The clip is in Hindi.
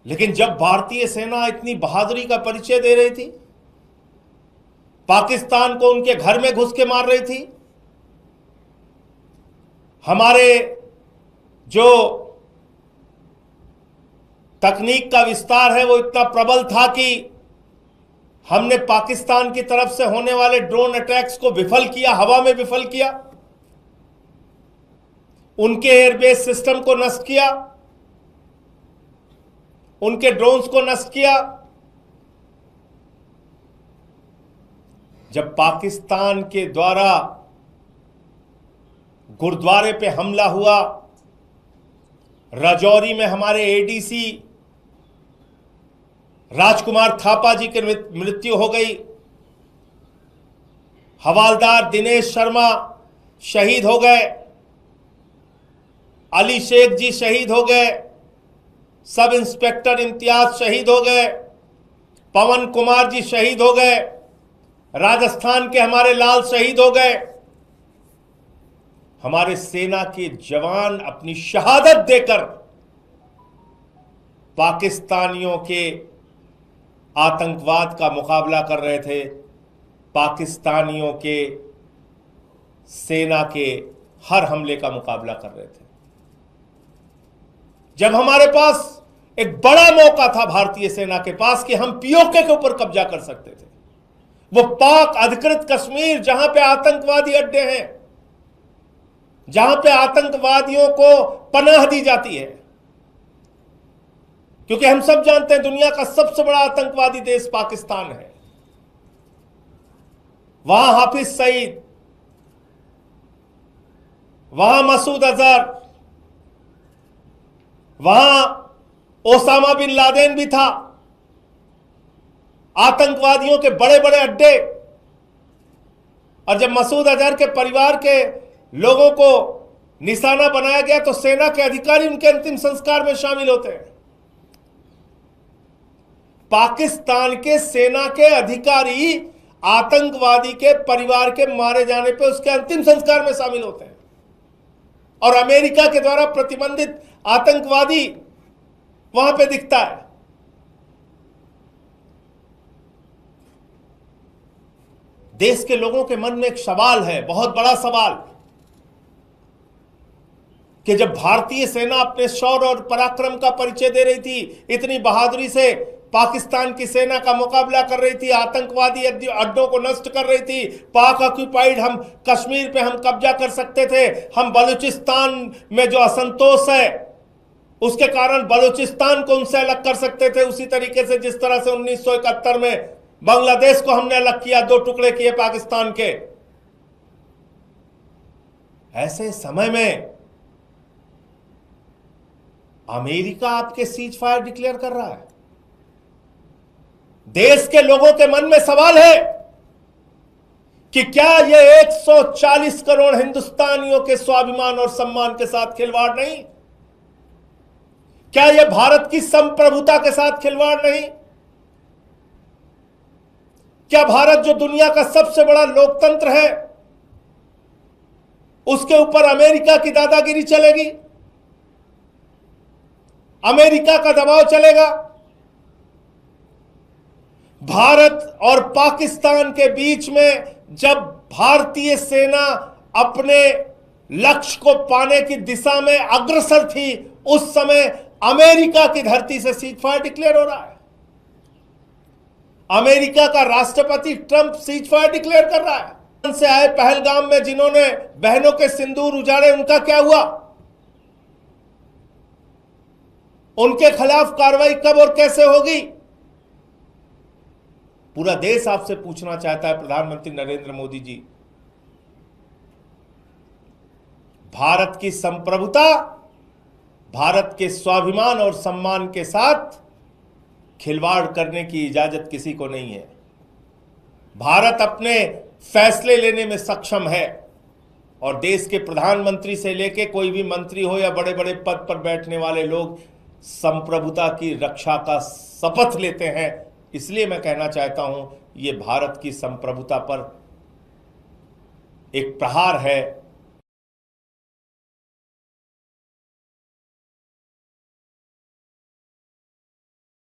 लेकिन जब भारतीय सेना इतनी बहादुरी का परिचय दे रही थी, पाकिस्तान को उनके घर में घुस के मार रही थी, हमारे जो तकनीक का विस्तार है वो इतना प्रबल था कि हमने पाकिस्तान की तरफ से होने वाले ड्रोन अटैक्स को विफल किया, हवा में विफल किया, उनके एयरबेस सिस्टम को नष्ट किया, उनके ड्रोन्स को नष्ट किया। जब पाकिस्तान के द्वारा गुरुद्वारे पे हमला हुआ, राजौरी में हमारे एडीसी राजकुमार थापा जी की मृत्यु हो गई, हवालदार दिनेश शर्मा शहीद हो गए, अली शेख जी शहीद हो गए, सब इंस्पेक्टर इम्तियाज शहीद हो गए, पवन कुमार जी शहीद हो गए, राजस्थान के हमारे लाल शहीद हो गए। हमारे सेना के जवान अपनी शहादत देकर पाकिस्तानियों के आतंकवाद का मुकाबला कर रहे थे, पाकिस्तानियों के सेना के हर हमले का मुकाबला कर रहे थे। जब हमारे पास एक बड़ा मौका था भारतीय सेना के पास कि हम पीओके के ऊपर कब्जा कर सकते थे, वो पाक अधिकृत कश्मीर जहां पे आतंकवादी अड्डे हैं, जहां पे आतंकवादियों को पनाह दी जाती है, क्योंकि हम सब जानते हैं दुनिया का सबसे बड़ा आतंकवादी देश पाकिस्तान है। वहां हाफिज सईद, वहां मसूद अजहर, वहां ओसामा बिन लादेन भी था, आतंकवादियों के बड़े बड़े अड्डे। और जब मसूद अजहर के परिवार के लोगों को निशाना बनाया गया तो सेना के अधिकारी उनके अंतिम संस्कार में शामिल होते हैं। पाकिस्तान के सेना के अधिकारी आतंकवादी के परिवार के मारे जाने पे उसके अंतिम संस्कार में शामिल होते हैं, और अमेरिका के द्वारा प्रतिबंधित आतंकवादी वहां पे दिखता है। देश के लोगों के मन में एक सवाल है, बहुत बड़ा सवाल, कि जब भारतीय सेना अपने शौर्य और पराक्रम का परिचय दे रही थी, इतनी बहादुरी से पाकिस्तान की सेना का मुकाबला कर रही थी, आतंकवादी अड्डों को नष्ट कर रही थी, पाक ऑक्यूपाइड हम कश्मीर पे हम कब्जा कर सकते थे, हम बलूचिस्तान में जो असंतोष है उसके कारण बलूचिस्तान को उनसे अलग कर सकते थे, उसी तरीके से जिस तरह से 1971 में बांग्लादेश को हमने अलग किया, 2 टुकड़े किए पाकिस्तान के। ऐसे समय में अमेरिका आपके सीज फायर डिक्लेयर कर रहा है। देश के लोगों के मन में सवाल है कि क्या यह 140 करोड़ हिंदुस्तानियों के स्वाभिमान और सम्मान के साथ खिलवाड़ नहीं? क्या यह भारत की संप्रभुता के साथ खिलवाड़ नहीं? क्या भारत जो दुनिया का सबसे बड़ा लोकतंत्र है उसके ऊपर अमेरिका की दादागिरी चलेगी? अमेरिका का दबाव चलेगा? भारत और पाकिस्तान के बीच में जब भारतीय सेना अपने लक्ष्य को पाने की दिशा में अग्रसर थी, उस समय अमेरिका की धरती से सीज फायर डिक्लेयर हो रहा है। अमेरिका का राष्ट्रपति ट्रंप सीज फायर डिक्लेयर कर रहा है। से आए पहलगाम में जिन्होंने बहनों के सिंदूर उजाड़े, उनका क्या हुआ? उनके खिलाफ कार्रवाई कब और कैसे होगी? पूरा देश आपसे पूछना चाहता है, प्रधानमंत्री नरेंद्र मोदी जी। भारत की संप्रभुता, भारत के स्वाभिमान और सम्मान के साथ खिलवाड़ करने की इजाजत किसी को नहीं है। भारत अपने फैसले लेने में सक्षम है, और देश के प्रधानमंत्री से लेकर कोई भी मंत्री हो या बड़े बड़े पद पर बैठने वाले लोग संप्रभुता की रक्षा का शपथ लेते हैं। इसलिए मैं कहना चाहता हूं, ये भारत की संप्रभुता पर एक प्रहार है,